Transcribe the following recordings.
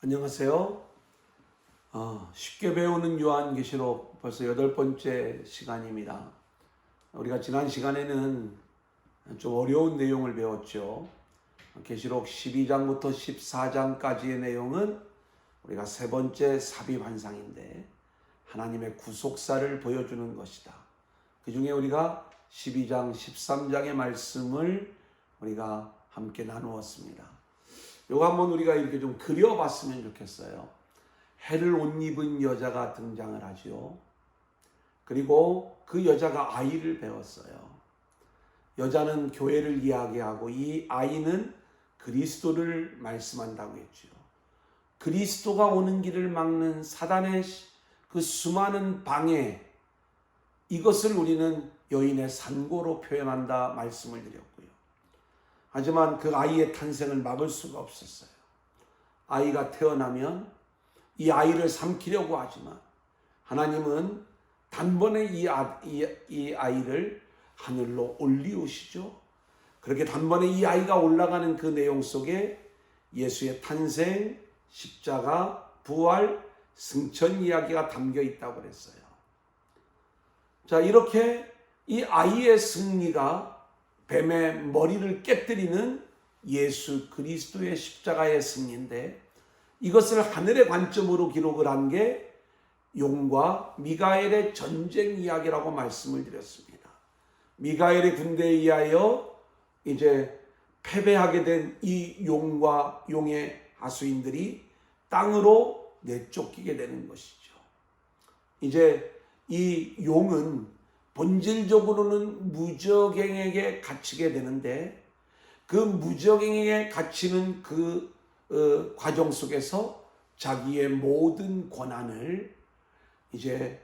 안녕하세요. 쉽게 배우는 요한계시록 벌써 8번째 시간입니다. 우리가 지난 시간에는 좀 어려운 내용을 배웠죠. 계시록 12장부터 14장까지의 내용은 우리가 세 번째 삽입환상인데 하나님의 구속사를 보여주는 것이다. 그 중에 우리가 12장, 13장의 말씀을 우리가 함께 나누었습니다. 요거 한번 우리가 이렇게 좀 그려봤으면 좋겠어요. 해를 옷 입은 여자가 등장을 하죠. 그리고 그 여자가 아이를 배웠어요. 여자는 교회를 이야기하고 이 아이는 그리스도를 말씀한다고 했죠. 그리스도가 오는 길을 막는 사단의 그 수많은 방해, 이것을 우리는 여인의 산고로 표현한다 말씀을 드렸고요. 하지만 그 아이의 탄생을 막을 수가 없었어요. 아이가 태어나면 이 아이를 삼키려고 하지만 하나님은 단번에 이 아이를 하늘로 올리우시죠. 그렇게 단번에 이 아이가 올라가는 그 내용 속에 예수의 탄생, 십자가, 부활, 승천 이야기가 담겨 있다고 그랬어요. 자, 이렇게 이 아이의 승리가 뱀의 머리를 깨뜨리는 예수 그리스도의 십자가의 승리인데, 이것을 하늘의 관점으로 기록을 한 게 용과 미가엘의 전쟁 이야기라고 말씀을 드렸습니다. 미가엘의 군대에 의하여 이제 패배하게 된 이 용과 용의 하수인들이 땅으로 내쫓기게 되는 것이죠. 이제 이 용은 본질적으로는 무적행에게 갇히게 되는데, 그 무적행에게 갇히는 그 과정 속에서 자기의 모든 권한을 이제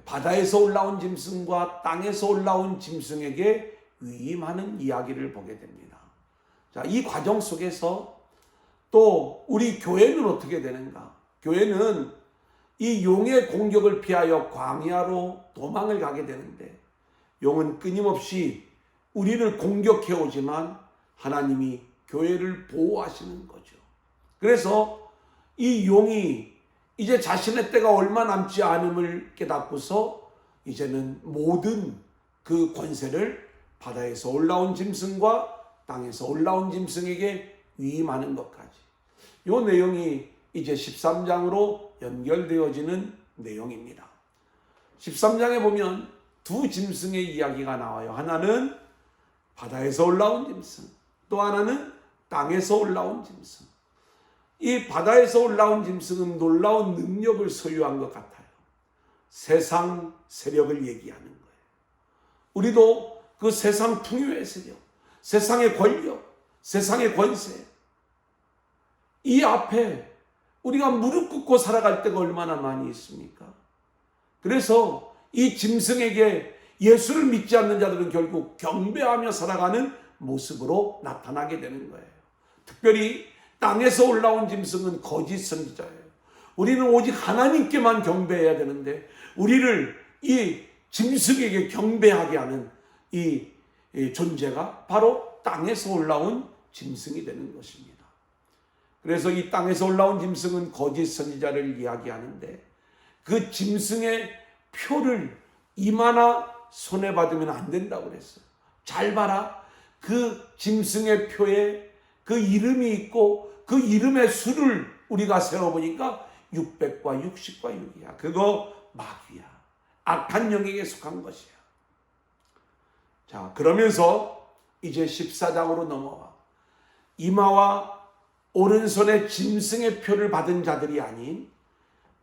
바다에서 올라온 짐승과 땅에서 올라온 짐승에게 위임하는 이야기를 보게 됩니다. 자, 이 과정 속에서 또 우리 교회는 어떻게 되는가? 교회는 이 용의 공격을 피하여 광야로 도망을 가게 되는데, 용은 끊임없이 우리를 공격해 오지만 하나님이 교회를 보호하시는 거죠. 그래서 이 용이 이제 자신의 때가 얼마 남지 않음을 깨닫고서 이제는 모든 그 권세를 바다에서 올라온 짐승과 땅에서 올라온 짐승에게 위임하는 것까지, 이 내용이 이제 13장으로 연결되어지는 내용입니다. 13장에 보면 두 짐승의 이야기가 나와요. 하나는 바다에서 올라온 짐승, 또 하나는 땅에서 올라온 짐승. 이 바다에서 올라온 짐승은 놀라운 능력을 소유한 것 같아요. 세상 세력을 얘기하는 거예요. 우리도 그 세상 풍요의 세력, 세상의 권력, 세상의 권세, 이 앞에 우리가 무릎 꿇고 살아갈 때가 얼마나 많이 있습니까? 그래서 이 짐승에게 예수를 믿지 않는 자들은 결국 경배하며 살아가는 모습으로 나타나게 되는 거예요. 특별히 땅에서 올라온 짐승은 거짓 선지자예요. 우리는 오직 하나님께만 경배해야 되는데, 우리를 이 짐승에게 경배하게 하는 이 존재가 바로 땅에서 올라온 짐승이 되는 것입니다. 그래서 이 땅에서 올라온 짐승은 거짓 선지자를 이야기하는데, 그 짐승의 표를 이마나 손에 받으면 안 된다고 그랬어요. 잘 봐라. 그 짐승의 표에 그 이름이 있고 그 이름의 수를 우리가 세어보니까 600과 60과 6이야. 그거 마귀야. 악한 영에게 속한 것이야. 자, 그러면서 이제 14장으로 넘어와. 이마와 오른손에 짐승의 표를 받은 자들이 아닌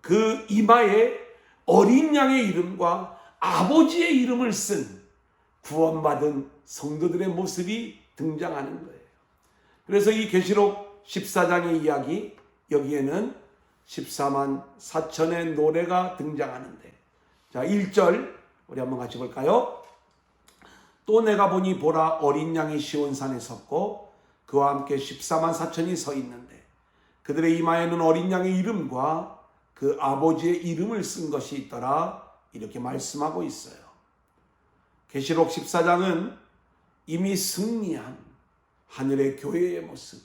그 이마에 어린 양의 이름과 아버지의 이름을 쓴 구원받은 성도들의 모습이 등장하는 거예요. 그래서 이 계시록 14장의 이야기, 여기에는 14만 4천의 노래가 등장하는데, 자, 1절 우리 한번 같이 볼까요? 또 내가 보니 보라, 어린 양이 시온산에 섰고 그와 함께 14만 4천이 서 있는데, 그들의 이마에는 어린 양의 이름과 그 아버지의 이름을 쓴 것이 있더라. 이렇게 말씀하고 있어요. 계시록 14장은 이미 승리한 하늘의 교회의 모습,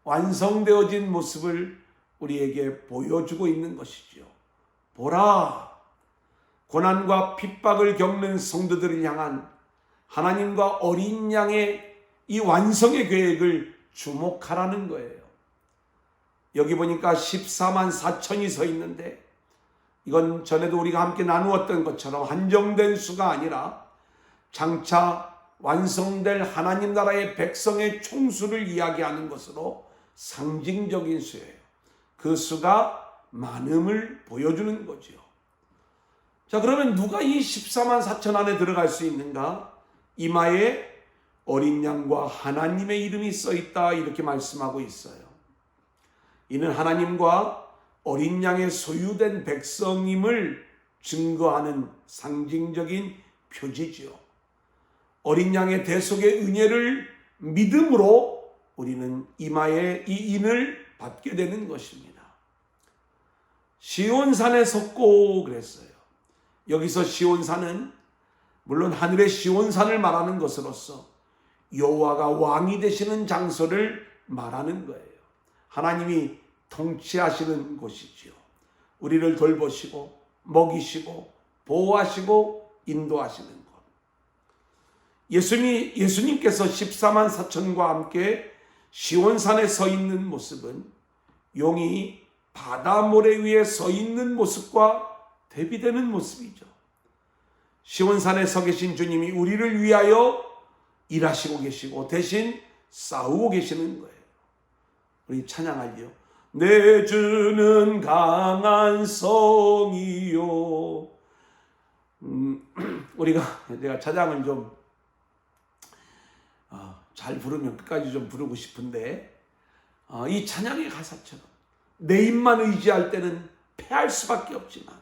완성되어진 모습을 우리에게 보여주고 있는 것이지요. 보라, 고난과 핍박을 겪는 성도들을 향한 하나님과 어린 양의 이 완성의 계획을 주목하라는 거예요. 여기 보니까 14만 4천이 서 있는데, 이건 전에도 우리가 함께 나누었던 것처럼 한정된 수가 아니라 장차 완성될 하나님 나라의 백성의 총수를 이야기하는 것으로 상징적인 수예요. 그 수가 많음을 보여주는 거지요. 자, 그러면 누가 이 14만 4천 안에 들어갈 수 있는가? 이마에 어린 양과 하나님의 이름이 써 있다, 이렇게 말씀하고 있어요. 이는 하나님과 어린 양의 소유된 백성임을 증거하는 상징적인 표지지요. 어린 양의 대속의 은혜를 믿음으로 우리는 이마에 이 인을 받게 되는 것입니다. 시온산에 섰고 그랬어요. 여기서 시온산은 물론 하늘의 시온산을 말하는 것으로서 여호와가 왕이 되시는 장소를 말하는 거예요. 하나님이 통치하시는 곳이지요. 우리를 돌보시고 먹이시고 보호하시고 인도하시는 곳. 예수님께서 14만 4천과 함께 시온산에 서 있는 모습은 용이 바다 모래 위에 서 있는 모습과 대비되는 모습이죠. 시온산에 서 계신 주님이 우리를 위하여 일하시고 계시고 대신 싸우고 계시는 거예요. 우리 찬양하지요. 내 주는 강한 성이요. 내가 찬양을 좀 잘 부르면 끝까지 좀 부르고 싶은데, 이 찬양의 가사처럼 내 입만 의지할 때는 패할 수밖에 없지만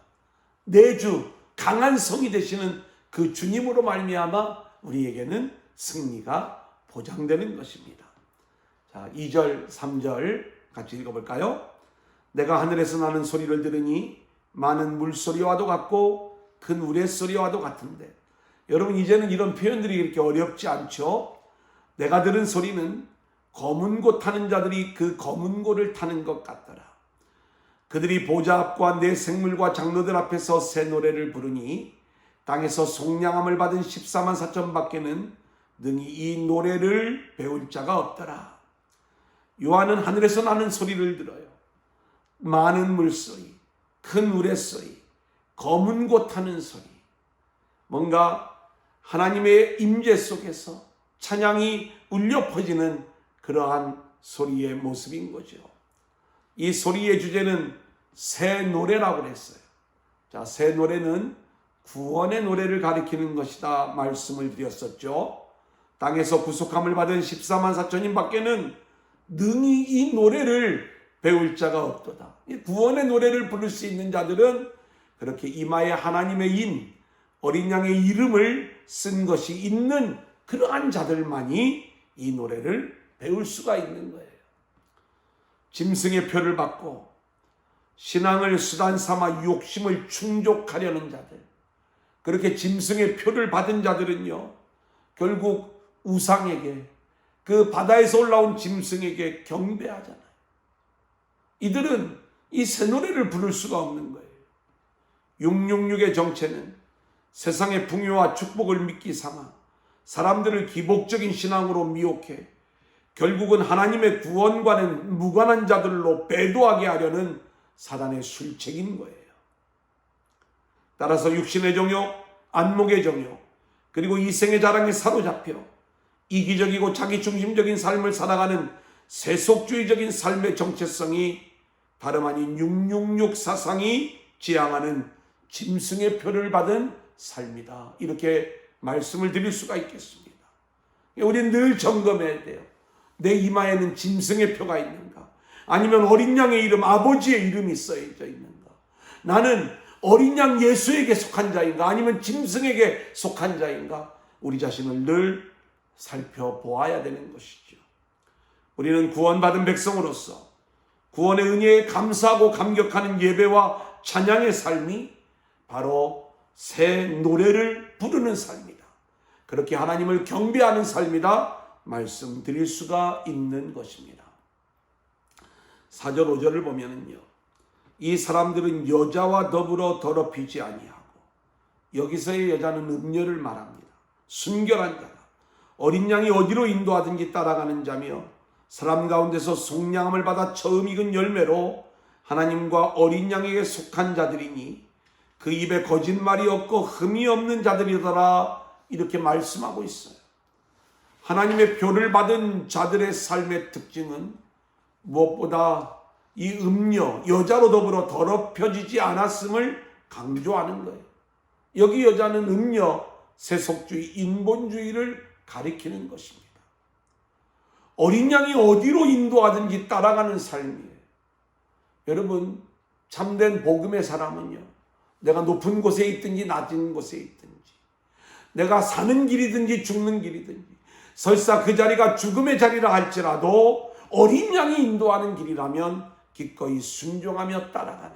내 주 강한 성이 되시는 그 주님으로 말미암아 우리에게는 승리가 보장되는 것입니다. 자, 2절 3절 같이 읽어볼까요? 내가 하늘에서 나는 소리를 들으니 많은 물소리와도 같고 큰 우레소리와도 같은데, 여러분 이제는 이런 표현들이 이렇게 어렵지 않죠? 내가 들은 소리는 검은 고 타는 자들이 그 검은 고를 타는 것 같더라. 그들이 보좌 앞과 내 생물과 장로들 앞에서 새 노래를 부르니 땅에서 속량함을 받은 14만 4천 밖에는 능히 이 노래를 배울 자가 없더라. 요한은 하늘에서 나는 소리를 들어요. 많은 물소리, 큰 우레소리, 검은 고 타는 소리. 뭔가 하나님의 임재 속에서 찬양이 울려 퍼지는 그러한 소리의 모습인 거죠. 이 소리의 주제는 새 노래라고 그랬어요. 자, 새 노래는 구원의 노래를 가리키는 것이다 말씀을 드렸었죠. 땅에서 구속함을 받은 14만 4천인 밖에는 능히 이 노래를 배울 자가 없도다. 이 구원의 노래를 부를 수 있는 자들은 그렇게 이마에 하나님의 인, 어린 양의 이름을 쓴 것이 있는 그러한 자들만이 이 노래를 배울 수가 있는 거예요. 짐승의 표를 받고 신앙을 수단 삼아 욕심을 충족하려는 자들, 그렇게 짐승의 표를 받은 자들은요, 결국 우상에게, 그 바다에서 올라온 짐승에게 경배하잖아요. 이들은 이 새 노래를 부를 수가 없는 거예요. 666의 정체는 세상의 풍요와 축복을 미끼 삼아 사람들을 기복적인 신앙으로 미혹해 결국은 하나님의 구원과는 무관한 자들로 배도하게 하려는 사단의 술책인 거예요. 따라서 육신의 정욕, 안목의 정욕, 그리고 이생의 자랑에 사로잡혀 이기적이고 자기중심적인 삶을 살아가는 세속주의적인 삶의 정체성이 다름 아닌 666 사상이 지향하는 짐승의 표를 받은 삶이다. 이렇게 말씀을 드릴 수가 있겠습니다. 우리는 늘 점검해야 돼요. 내 이마에는 짐승의 표가 있는가? 아니면 어린 양의 이름, 아버지의 이름이 써져 있는가? 나는 어린 양 예수에게 속한 자인가? 아니면 짐승에게 속한 자인가? 우리 자신을 늘 살펴보아야 되는 것이죠. 우리는 구원받은 백성으로서 구원의 은혜에 감사하고 감격하는 예배와 찬양의 삶이 바로 새 노래를 부르는 삶이다. 그렇게 하나님을 경배하는 삶이다 말씀드릴 수가 있는 것입니다. 4절 5절을 보면은요, 이 사람들은 여자와 더불어 더럽히지 아니하고, 여기서의 여자는 음녀를 말합니다. 순결한 자가 어린 양이 어디로 인도하든지 따라가는 자며 사람 가운데서 속량함을 받아 처음 익은 열매로 하나님과 어린 양에게 속한 자들이니 그 입에 거짓말이 없고 흠이 없는 자들이더라, 이렇게 말씀하고 있어요. 하나님의 표를 받은 자들의 삶의 특징은 무엇보다 이 음녀, 여자로 더불어 더럽혀지지 않았음을 강조하는 거예요. 여기 여자는 음녀, 세속주의, 인본주의를 가리키는 것입니다. 어린 양이 어디로 인도하든지 따라가는 삶이에요. 여러분, 참된 복음의 사람은요, 내가 높은 곳에 있든지 낮은 곳에 있든지, 내가 사는 길이든지 죽는 길이든지, 설사 그 자리가 죽음의 자리라 할지라도 어린 양이 인도하는 길이라면 기꺼이 순종하며 따라가는,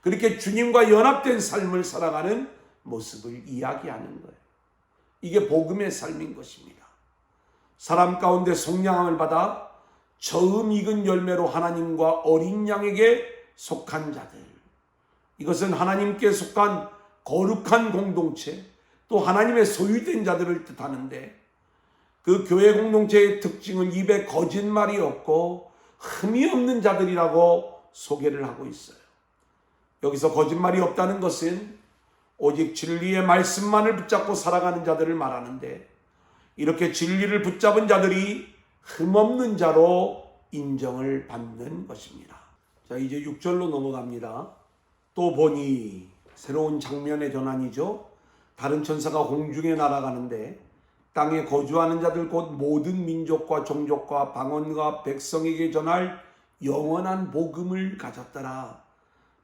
그렇게 주님과 연합된 삶을 살아가는 모습을 이야기하는 거예요. 이게 복음의 삶인 것입니다. 사람 가운데 속량함을 받아 처음 익은 열매로 하나님과 어린 양에게 속한 자들, 이것은 하나님께 속한 거룩한 공동체, 또 하나님의 소유된 자들을 뜻하는데, 그 교회 공동체의 특징은 입에 거짓말이 없고 흠이 없는 자들이라고 소개를 하고 있어요. 여기서 거짓말이 없다는 것은 오직 진리의 말씀만을 붙잡고 살아가는 자들을 말하는데, 이렇게 진리를 붙잡은 자들이 흠없는 자로 인정을 받는 것입니다. 자, 이제 6절로 넘어갑니다. 또 보니, 새로운 장면의 전환이죠. 다른 천사가 공중에 날아가는데 땅에 거주하는 자들 곧 모든 민족과 종족과 방언과 백성에게 전할 영원한 복음을 가졌더라.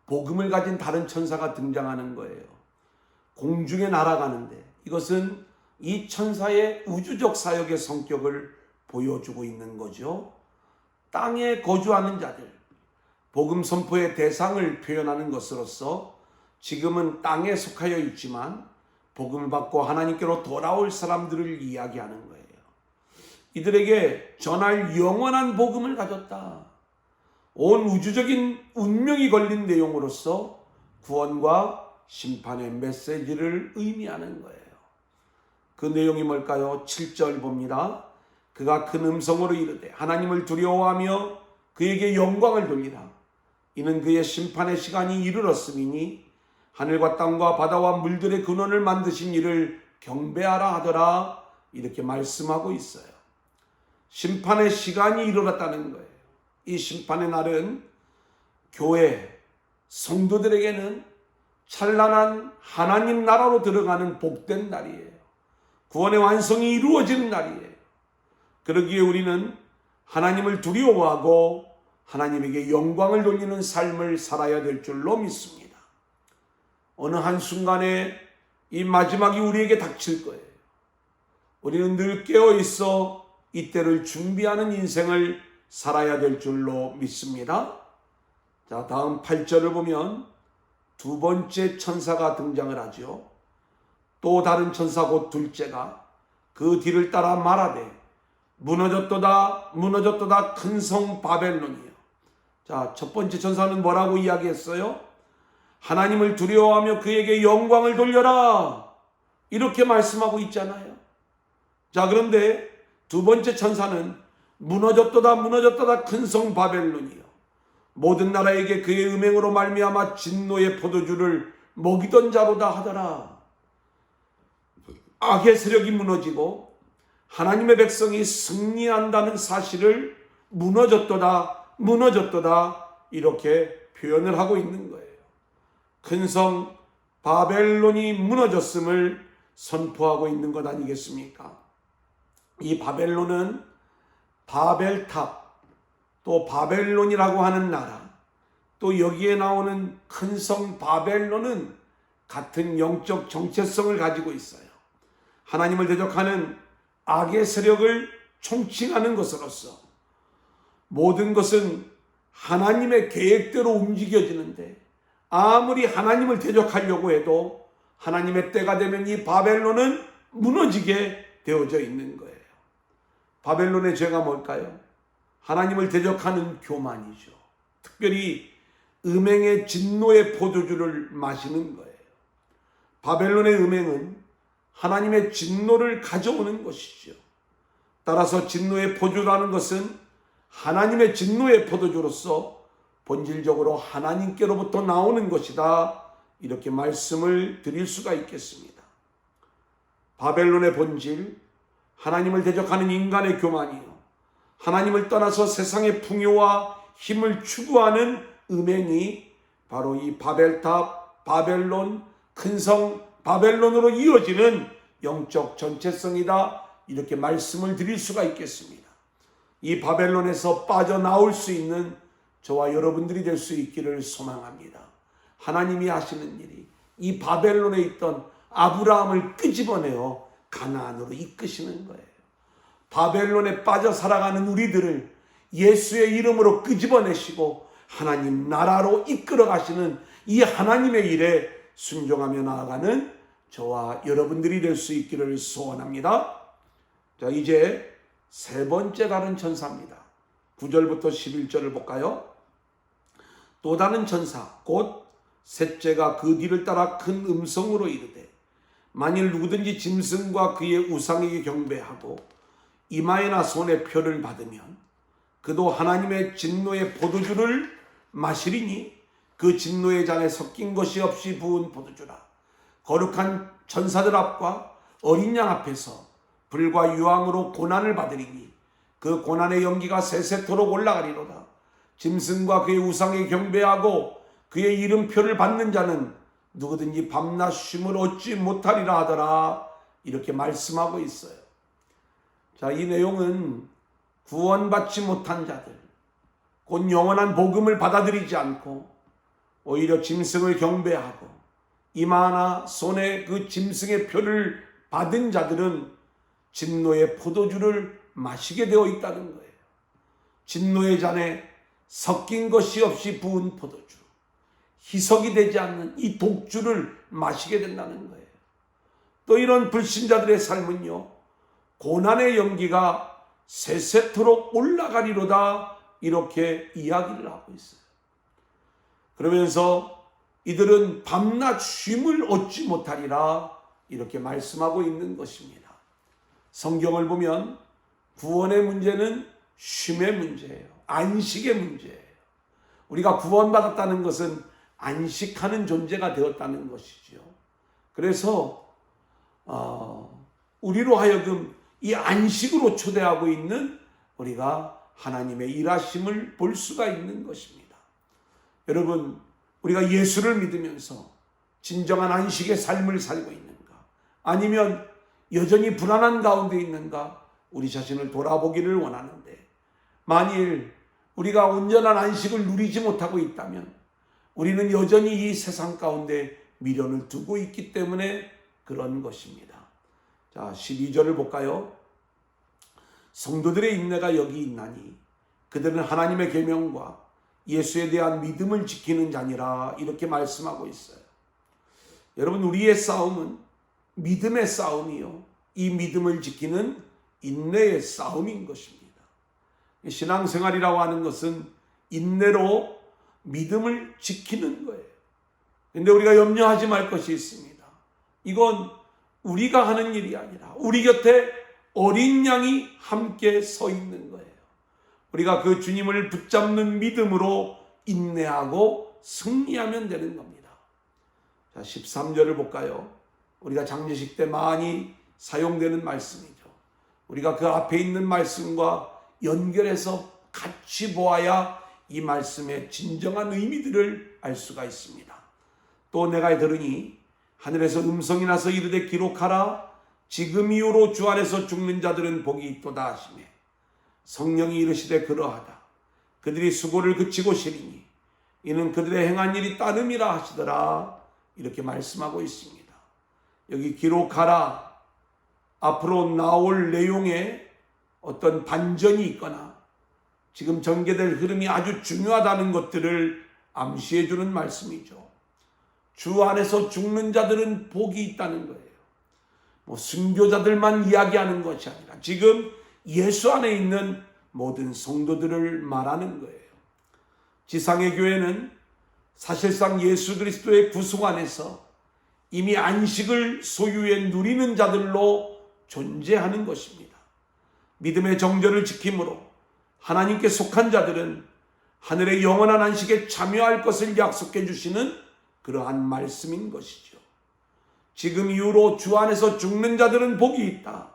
복음을 가진 다른 천사가 등장하는 거예요. 공중에 날아가는데, 이것은 이 천사의 우주적 사역의 성격을 보여주고 있는 거죠. 땅에 거주하는 자들, 복음 선포의 대상을 표현하는 것으로서 지금은 땅에 속하여 있지만 복음을 받고 하나님께로 돌아올 사람들을 이야기하는 거예요. 이들에게 전할 영원한 복음을 가졌다. 온 우주적인 운명이 걸린 내용으로서 구원과 심판의 메시지를 의미하는 거예요. 그 내용이 뭘까요? 7절 봅니다. 그가 큰 음성으로 이르되 하나님을 두려워하며 그에게 영광을 돌리라. 이는 그의 심판의 시간이 이르렀음이니 하늘과 땅과 바다와 물들의 근원을 만드신 이를 경배하라 하더라. 이렇게 말씀하고 있어요. 심판의 시간이 이르렀다는 거예요. 이 심판의 날은 교회, 성도들에게는 찬란한 하나님 나라로 들어가는 복된 날이에요. 구원의 완성이 이루어지는 날이에요. 그러기에 우리는 하나님을 두려워하고 하나님에게 영광을 돌리는 삶을 살아야 될 줄로 믿습니다. 어느 한순간에 이 마지막이 우리에게 닥칠 거예요. 우리는 늘 깨어 있어 이때를 준비하는 인생을 살아야 될 줄로 믿습니다. 자, 다음 8절을 보면 두 번째 천사가 등장을 하죠. 또 다른 천사 곧 둘째가 그 뒤를 따라 말하되 무너졌도다 무너졌도다 큰 성 바벨론이요. 자, 첫 번째 천사는 뭐라고 이야기했어요? 하나님을 두려워하며 그에게 영광을 돌려라, 이렇게 말씀하고 있잖아요. 자, 그런데 두 번째 천사는 무너졌도다 무너졌도다 큰 성 바벨론이요, 모든 나라에게 그의 음행으로 말미암아 진노의 포도주를 먹이던 자로다 하더라. 악의 세력이 무너지고 하나님의 백성이 승리한다는 사실을 무너졌도다 무너졌도다 이렇게 표현을 하고 있는 거예요. 큰 성 바벨론이 무너졌음을 선포하고 있는 것 아니겠습니까? 이 바벨론은 바벨탑, 또 바벨론이라고 하는 나라, 또 여기에 나오는 큰 성 바벨론은 같은 영적 정체성을 가지고 있어요. 하나님을 대적하는 악의 세력을 총칭하는 것으로서 모든 것은 하나님의 계획대로 움직여지는데, 아무리 하나님을 대적하려고 해도 하나님의 때가 되면 이 바벨론은 무너지게 되어져 있는 거예요. 바벨론의 죄가 뭘까요? 하나님을 대적하는 교만이죠. 특별히 음행의 진노의 포도주를 마시는 거예요. 바벨론의 음행은 하나님의 진노를 가져오는 것이죠. 따라서 진노의 포도주라는 것은 하나님의 진노의 포도주로서 본질적으로 하나님께로부터 나오는 것이다. 이렇게 말씀을 드릴 수가 있겠습니다. 바벨론의 본질, 하나님을 대적하는 인간의 교만이요, 하나님을 떠나서 세상의 풍요와 힘을 추구하는 음행이 바로 이 바벨탑, 바벨론, 큰성 바벨론으로 이어지는 영적 전체성이다. 이렇게 말씀을 드릴 수가 있겠습니다. 이 바벨론에서 빠져나올 수 있는 저와 여러분들이 될 수 있기를 소망합니다. 하나님이 하시는 일이 이 바벨론에 있던 아브라함을 끄집어내어 가나안으로 이끄시는 거예요. 바벨론에 빠져 살아가는 우리들을 예수의 이름으로 끄집어내시고 하나님 나라로 이끌어 가시는 이 하나님의 일에 순종하며 나아가는 저와 여러분들이 될 수 있기를 소원합니다. 자, 이제 세 번째 다른 천사입니다. 9절부터 11절을 볼까요? 또 다른 천사 곧 셋째가 그 뒤를 따라 큰 음성으로 이르되 만일 누구든지 짐승과 그의 우상에게 경배하고 이마에나 손에 표를 받으면 그도 하나님의 진노의 포도주를 마시리니 그 진노의 잔에 섞인 것이 없이 부은 포도주라. 거룩한 천사들 앞과 어린 양 앞에서 불과 유황으로 고난을 받으리니 그 고난의 연기가 세세토록 올라가리로다. 짐승과 그의 우상에 경배하고 그의 이름표를 받는 자는 누구든지 밤낮 쉼을 얻지 못하리라 하더라. 이렇게 말씀하고 있어요. 자, 이 내용은 구원받지 못한 자들, 곧 영원한 복음을 받아들이지 않고 오히려 짐승을 경배하고 이마나 손에 그 짐승의 표를 받은 자들은 진노의 포도주를 마시게 되어 있다는 거예요. 진노의 잔에 섞인 것이 없이 부은 포도주, 희석이 되지 않는 이 독주를 마시게 된다는 거예요. 또 이런 불신자들의 삶은요, 고난의 연기가 세세토록 올라가리로다. 이렇게 이야기를 하고 있어요. 그러면서 이들은 밤낮 쉼을 얻지 못하리라. 이렇게 말씀하고 있는 것입니다. 성경을 보면 구원의 문제는 쉼의 문제예요. 안식의 문제예요. 우리가 구원받았다는 것은 안식하는 존재가 되었다는 것이죠. 그래서 우리로 하여금 이 안식으로 초대하고 있는 우리가 하나님의 일하심을 볼 수가 있는 것입니다. 여러분, 우리가 예수를 믿으면서 진정한 안식의 삶을 살고 있는가? 아니면 여전히 불안한 가운데 있는가? 우리 자신을 돌아보기를 원하는데, 만일 우리가 온전한 안식을 누리지 못하고 있다면 우리는 여전히 이 세상 가운데 미련을 두고 있기 때문에 그런 것입니다. 자, 12절을 볼까요? 성도들의 인내가 여기 있나니 그들은 하나님의 계명과 예수에 대한 믿음을 지키는 자니라. 이렇게 말씀하고 있어요. 여러분, 우리의 싸움은 믿음의 싸움이요, 이 믿음을 지키는 인내의 싸움인 것입니다. 신앙생활이라고 하는 것은 인내로 믿음을 지키는 거예요. 그런데 우리가 염려하지 말 것이 있습니다. 이건 우리가 하는 일이 아니라 우리 곁에 어린 양이 함께 서 있는 거예요. 우리가 그 주님을 붙잡는 믿음으로 인내하고 승리하면 되는 겁니다. 자, 13절을 볼까요? 우리가 장례식 때 많이 사용되는 말씀이죠. 우리가 그 앞에 있는 말씀과 연결해서 같이 보아야 이 말씀의 진정한 의미들을 알 수가 있습니다. 또 내가 들으니 하늘에서 음성이 나서 이르되 기록하라. 지금 이후로 주 안에서 죽는 자들은 복이 있도다 하시매 성령이 이르시되 그러하다. 그들이 수고를 그치고 쉬리니 이는 그들의 행한 일이 따름이라 하시더라. 이렇게 말씀하고 있습니다. 여기 기록하라, 앞으로 나올 내용에 어떤 반전이 있거나 지금 전개될 흐름이 아주 중요하다는 것들을 암시해 주는 말씀이죠. 주 안에서 죽는 자들은 복이 있다는 거예요. 순교자들만 이야기하는 것이 아니라 지금 예수 안에 있는 모든 성도들을 말하는 거예요. 지상의 교회는 사실상 예수 그리스도의 구속 안에서 이미 안식을 소유해 누리는 자들로 존재하는 것입니다. 믿음의 정절을 지킴으로 하나님께 속한 자들은 하늘의 영원한 안식에 참여할 것을 약속해 주시는 그러한 말씀인 것이죠. 지금 이후로 주 안에서 죽는 자들은 복이 있다.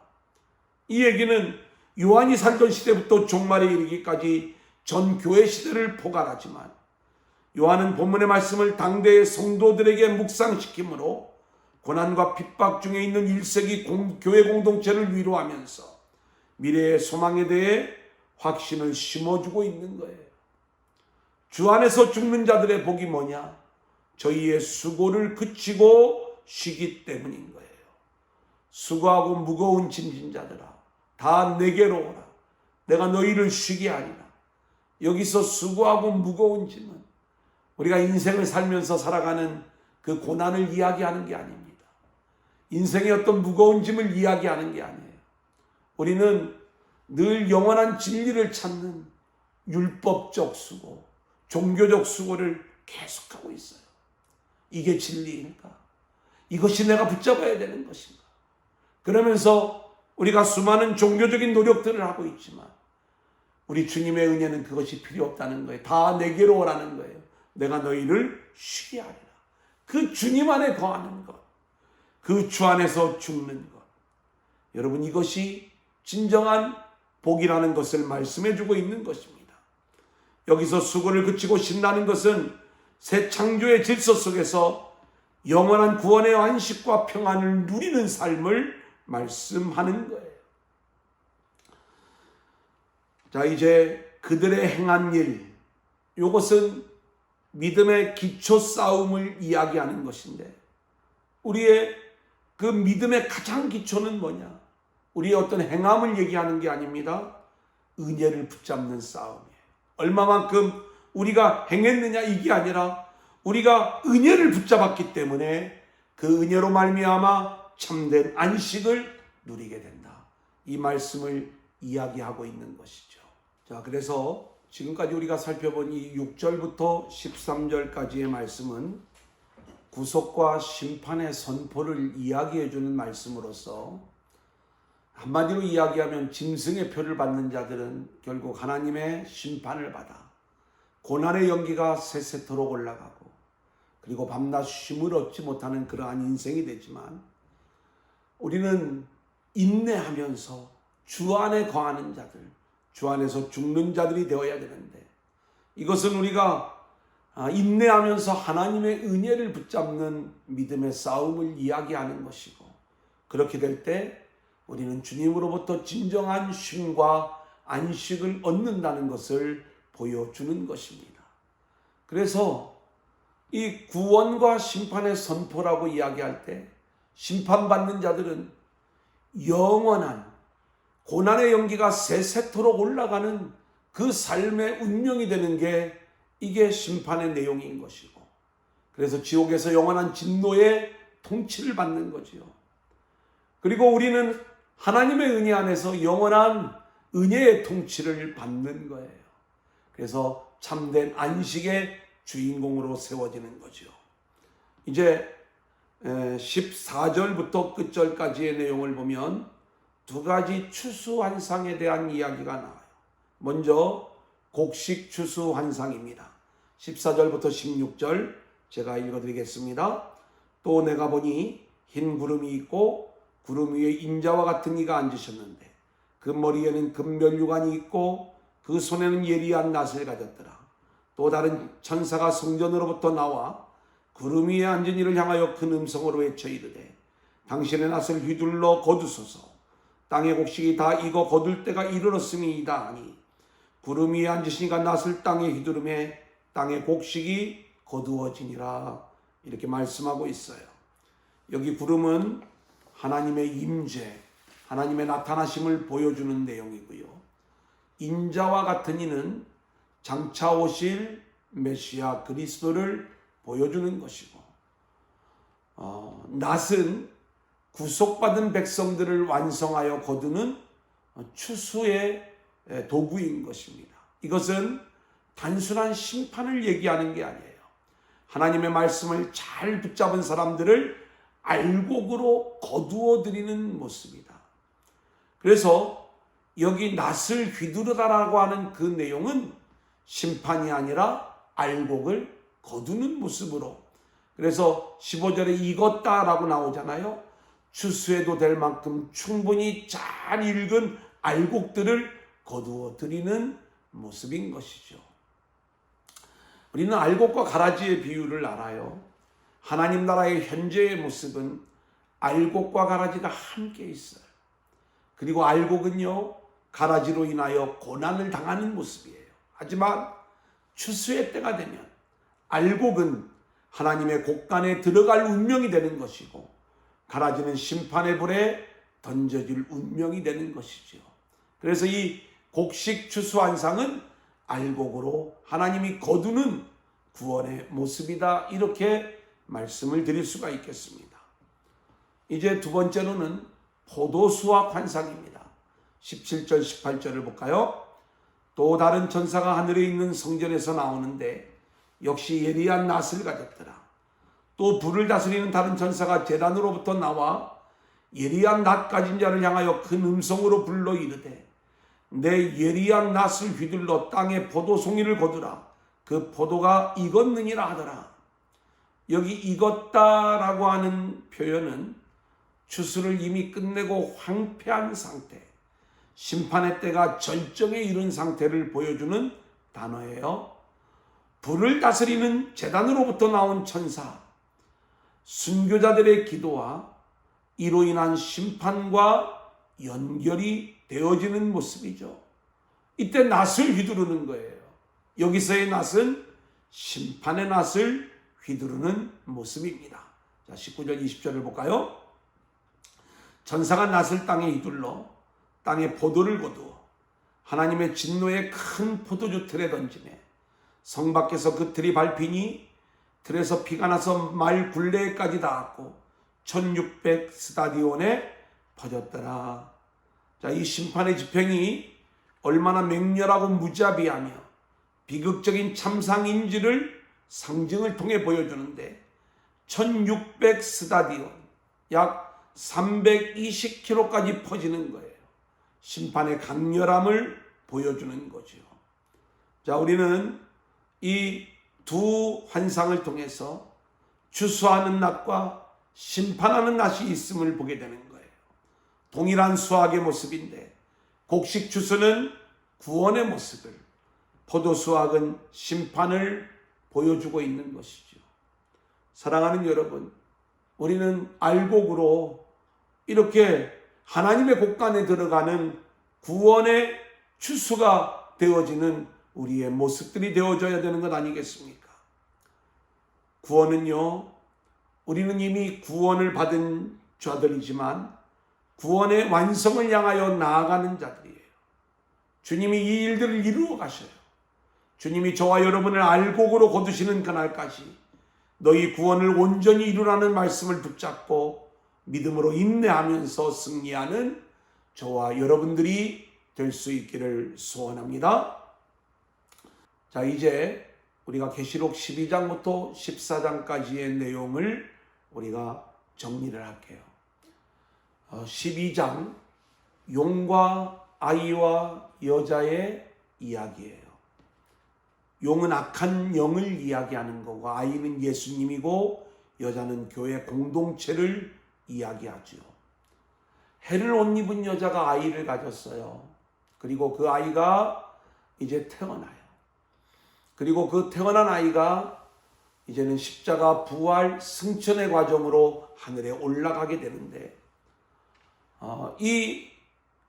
이 얘기는 요한이 살던 시대부터 종말에 이르기까지 전 교회 시대를 포괄하지만 요한은 본문의 말씀을 당대의 성도들에게 묵상시키므로 고난과 핍박 중에 있는 1세기 교회 공동체를 위로하면서 미래의 소망에 대해 확신을 심어주고 있는 거예요. 주 안에서 죽는 자들의 복이 뭐냐? 저희의 수고를 그치고 쉬기 때문인 거예요. 수고하고 무거운 짐진 자들아, 다 내게로 오라. 내가 너희를 쉬게 하리라. 여기서 수고하고 무거운 짐은 우리가 인생을 살면서 살아가는 그 고난을 이야기하는 게 아닙니다. 인생의 어떤 무거운 짐을 이야기하는 게 아니에요. 우리는 늘 영원한 진리를 찾는 율법적 수고, 종교적 수고를 계속하고 있어요. 이게 진리일까? 이것이 내가 붙잡아야 되는 것인가? 그러면서 우리가 수많은 종교적인 노력들을 하고 있지만 우리 주님의 은혜는 그것이 필요 없다는 거예요. 다 내게로 오라는 거예요. 내가 너희를 쉬게 하리라. 그 주님 안에 거하는 것, 그 주 안에서 죽는 것. 여러분, 이것이 진정한 복이라는 것을 말씀해 주고 있는 것입니다. 여기서 수고를 그치고 쉰다는 것은 새 창조의 질서 속에서 영원한 구원의 안식과 평안을 누리는 삶을 말씀하는 거예요. 자, 이제 그들의 행한 일, 이것은 믿음의 기초 싸움을 이야기하는 것인데, 우리의 그 믿음의 가장 기초는 뭐냐? 우리의 어떤 행함을 얘기하는 게 아닙니다. 은혜를 붙잡는 싸움이에요. 얼마만큼 우리가 행했느냐 이게 아니라 우리가 은혜를 붙잡았기 때문에 그 은혜로 말미암아 참된 안식을 누리게 된다. 이 말씀을 이야기하고 있는 것이죠. 자, 그래서 지금까지 우리가 살펴본 이 6절부터 13절까지의 말씀은 구속과 심판의 선포를 이야기해 주는 말씀으로서 한마디로 이야기하면 짐승의 표를 받는 자들은 결국 하나님의 심판을 받아 고난의 연기가 세세토록 올라가고 그리고 밤낮 쉼을 얻지 못하는 그러한 인생이 되지만 우리는 인내하면서 주 안에 거하는 자들, 주 안에서 죽는 자들이 되어야 되는데 이것은 우리가 인내하면서 하나님의 은혜를 붙잡는 믿음의 싸움을 이야기하는 것이고 그렇게 될 때 우리는 주님으로부터 진정한 쉼과 안식을 얻는다는 것을 보여주는 것입니다. 그래서 이 구원과 심판의 선포라고 이야기할 때 심판받는 자들은 영원한 고난의 연기가 세세토록 올라가는 그 삶의 운명이 되는 게 이게 심판의 내용인 것이고 그래서 지옥에서 영원한 진노의 통치를 받는 거지요. 그리고 우리는 하나님의 은혜 안에서 영원한 은혜의 통치를 받는 거예요. 그래서 참된 안식의 주인공으로 세워지는 거죠. 이제 14절부터 끝절까지의 내용을 보면 두 가지 추수환상에 대한 이야기가 나와요. 먼저 곡식 추수환상입니다. 14절부터 16절 제가 읽어드리겠습니다. 또 내가 보니 흰 구름이 있고 구름 위에 인자와 같은 이가 앉으셨는데 그 머리에는 금면류관이 있고 그 손에는 예리한 낫을 가졌더라. 또 다른 천사가 성전으로부터 나와 구름 위에 앉은 이를 향하여 큰 음성으로 외쳐 이르되 당신의 낫을 휘둘러 거두소서. 땅의 곡식이 다 익어 거둘 때가 이르렀음이다 하니 구름 위에 앉으시니까 낫을 땅에 휘두르매 땅의 곡식이 거두어지니라. 이렇게 말씀하고 있어요. 여기 구름은 하나님의 임재, 하나님의 나타나심을 보여주는 내용이고요. 인자와 같은 이는 장차 오실 메시아 그리스도를 보여주는 것이고 낫은 구속받은 백성들을 완성하여 거두는 추수의 도구인 것입니다. 이것은 단순한 심판을 얘기하는 게 아니에요. 하나님의 말씀을 잘 붙잡은 사람들을 알곡으로 거두어 드리는 모습이다. 그래서 여기 낫을 휘두르다라고 하는 그 내용은 심판이 아니라 알곡을 거두는 모습으로, 그래서 15절에 익었다라고 나오잖아요. 추수해도 될 만큼 충분히 잘 익은 알곡들을 거두어 드리는 모습인 것이죠. 우리는 알곡과 가라지의 비유를 알아요. 하나님 나라의 현재의 모습은 알곡과 가라지가 함께 있어요. 그리고 알곡은요, 가라지로 인하여 고난을 당하는 모습이에요. 하지만 추수의 때가 되면 알곡은 하나님의 곡간에 들어갈 운명이 되는 것이고, 가라지는 심판의 불에 던져질 운명이 되는 것이죠. 그래서 이 곡식 추수환상은 알곡으로 하나님이 거두는 구원의 모습이다, 이렇게 말씀을 드릴 수가 있겠습니다. 이제 두 번째로는 포도수확 환상입니다. 17절 18절을 볼까요? 또 다른 천사가 하늘에 있는 성전에서 나오는데 역시 예리한 낫을 가졌더라. 또 불을 다스리는 다른 천사가 제단으로부터 나와 예리한 낫 가진 자를 향하여 큰 음성으로 불러 이르되 내 예리한 낫을 휘둘러 땅에 포도송이를 거두라. 그 포도가 익었느니라 하더라. 여기 익었다라고 하는 표현은 추수를 이미 끝내고 황폐한 상태, 심판의 때가 절정에 이른 상태를 보여주는 단어예요. 불을 다스리는 제단으로부터 나온 천사, 순교자들의 기도와 이로 인한 심판과 연결이 되어지는 모습이죠. 이때 낫을 휘두르는 거예요. 여기서의 낫은 심판의 낫을 휘두르는 모습입니다. 자, 19절 20절을 볼까요? 천사가 낫을 땅에 휘둘러 땅에 포도를 거두어 하나님의 진노의 큰 포도주 틀에 던지매 성 밖에서 그 틀이 밟히니 틀에서 피가 나서 말 굴레까지 닿았고 1600 스타디온에 퍼졌더라. 자, 이 심판의 집행이 얼마나 맹렬하고 무자비하며 비극적인 참상인지를 상징을 통해 보여주는데 1600 스타디온, 약 320km까지 퍼지는 거예요. 심판의 강렬함을 보여주는 거죠. 자, 우리는 이 두 환상을 통해서 추수하는 낫과 심판하는 낫이 있음을 보게 되는 거예요. 동일한 수확의 모습인데 곡식 추수는 구원의 모습을, 포도 수확은 심판을 보여주고 있는 것이죠. 사랑하는 여러분, 우리는 알곡으로 이렇게 하나님의 곡간에 들어가는 구원의 추수가 되어지는 우리의 모습들이 되어져야 되는 것 아니겠습니까? 구원은요, 우리는 이미 구원을 받은 자들이지만 구원의 완성을 향하여 나아가는 자들이에요. 주님이 이 일들을 이루어 가셔요. 주님이 저와 여러분을 알곡으로 거두시는 그날까지 너희 구원을 온전히 이루라는 말씀을 붙잡고 믿음으로 인내하면서 승리하는 저와 여러분들이 될 수 있기를 소원합니다. 자, 이제 우리가 계시록 12장부터 14장까지의 내용을 우리가 정리를 할게요. 12장 용과 아이와 여자의 이야기예요. 용은 악한 영을 이야기하는 거고 아이는 예수님이고 여자는 교회 공동체를 이야기하죠. 해를 옷 입은 여자가 아이를 가졌어요. 그리고 그 아이가 이제 태어나요. 그리고 그 태어난 아이가 이제는 십자가 부활 승천의 과정으로 하늘에 올라가게 되는데 이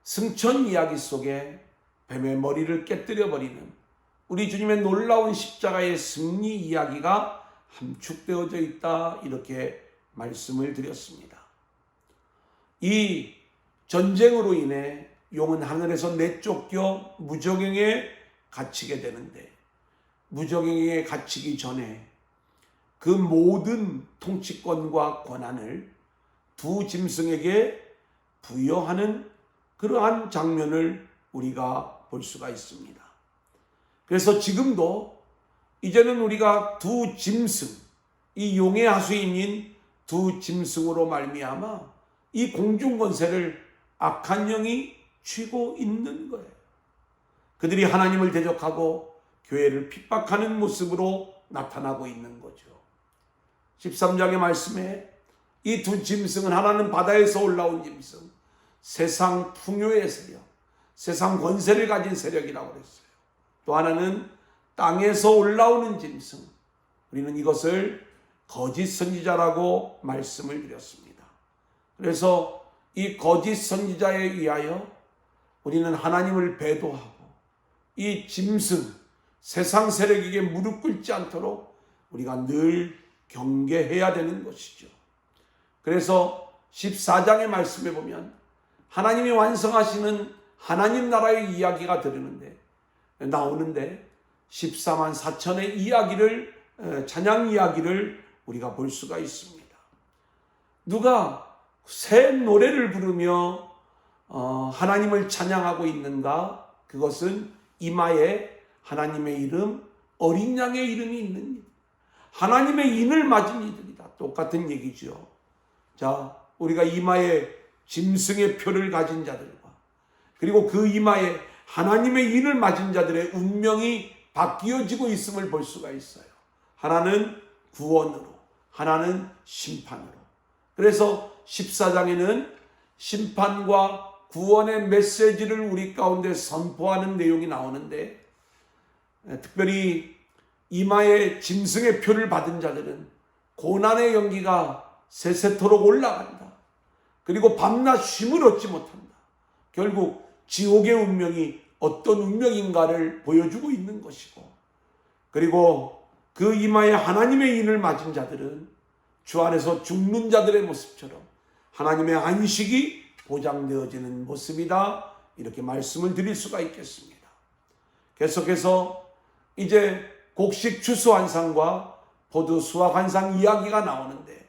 승천 이야기 속에 뱀의 머리를 깨뜨려 버리는 우리 주님의 놀라운 십자가의 승리 이야기가 함축되어져 있다, 이렇게 말씀을 드렸습니다. 이 전쟁으로 인해 용은 하늘에서 내쫓겨 무저갱에 갇히게 되는데 무저갱에 갇히기 전에 그 모든 통치권과 권한을 두 짐승에게 부여하는 그러한 장면을 우리가 볼 수가 있습니다. 그래서 지금도 이제는 우리가 두 짐승, 이 용의 하수인인 두 짐승으로 말미암아 이 공중 권세를 악한 영이 쥐고 있는 거예요. 그들이 하나님을 대적하고 교회를 핍박하는 모습으로 나타나고 있는 거죠. 13장의 말씀에 이 두 짐승은, 하나는 바다에서 올라온 짐승, 세상 풍요의 세력, 세상 권세를 가진 세력이라고 그랬어요. 또 하나는 땅에서 올라오는 짐승, 우리는 이것을 거짓 선지자라고 말씀을 드렸습니다. 그래서 이 거짓 선지자에 의하여 우리는 하나님을 배도하고 이 짐승, 세상 세력에게 무릎 꿇지 않도록 우리가 늘 경계해야 되는 것이죠. 그래서 14장의 말씀에 보면 하나님이 완성하시는 하나님 나라의 이야기가 나오는데 14만 4천의 이야기를, 찬양 이야기를 우리가 볼 수가 있습니다. 누가 새 노래를 부르며 하나님을 찬양하고 있는가? 그것은 이마에 하나님의 이름, 어린 양의 이름이 있는 일, 하나님의 인을 맞은 이들이다. 똑같은 얘기죠. 자, 우리가 이마에 짐승의 표를 가진 자들과 그리고 그 이마에 하나님의 인을 맞은 자들의 운명이 바뀌어지고 있음을 볼 수가 있어요. 하나는 구원으로, 하나는 심판으로. 그래서 14장에는 심판과 구원의 메시지를 우리 가운데 선포하는 내용이 나오는데, 특별히 이마에 짐승의 표를 받은 자들은 고난의 연기가 세세토록 올라간다. 그리고 밤낮 쉼을 얻지 못한다. 결국 지옥의 운명이 어떤 운명인가를 보여주고 있는 것이고, 그리고 그 이마에 하나님의 인을 맞은 자들은 주 안에서 죽는 자들의 모습처럼 하나님의 안식이 보장되어지는 모습이다. 이렇게 말씀을 드릴 수가 있겠습니다. 계속해서 이제 곡식 추수환상과 포도 수확환상 이야기가 나오는데,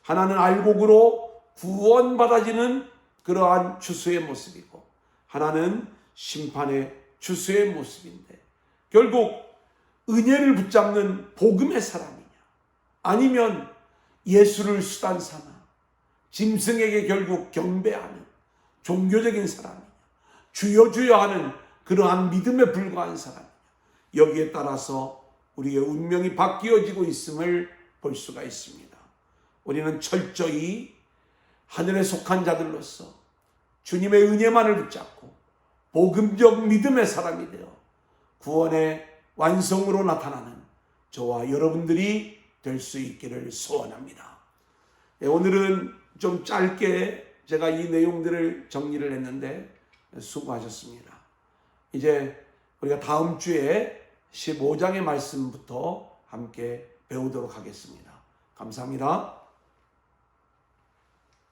하나는 알곡으로 구원받아지는 그러한 추수의 모습이고, 하나는 심판의 추수의 모습인데, 결국 은혜를 붙잡는 복음의 사람이냐, 아니면 예수를 수단 삼아 짐승에게 결국 경배하는 종교적인 사람이냐, 주여 주여 하는 그러한 믿음에 불과한 사람이냐, 여기에 따라서 우리의 운명이 바뀌어지고 있음을 볼 수가 있습니다. 우리는 철저히 하늘에 속한 자들로서 주님의 은혜만을 붙잡고 복음적 믿음의 사람이 되어 구원의 완성으로 나타나는 저와 여러분들이 될 수 있기를 소원합니다. 오늘은 좀 짧게 제가 이 내용들을 정리를 했는데 수고하셨습니다. 이제 우리가 다음 주에 15장의 말씀부터 함께 배우도록 하겠습니다. 감사합니다.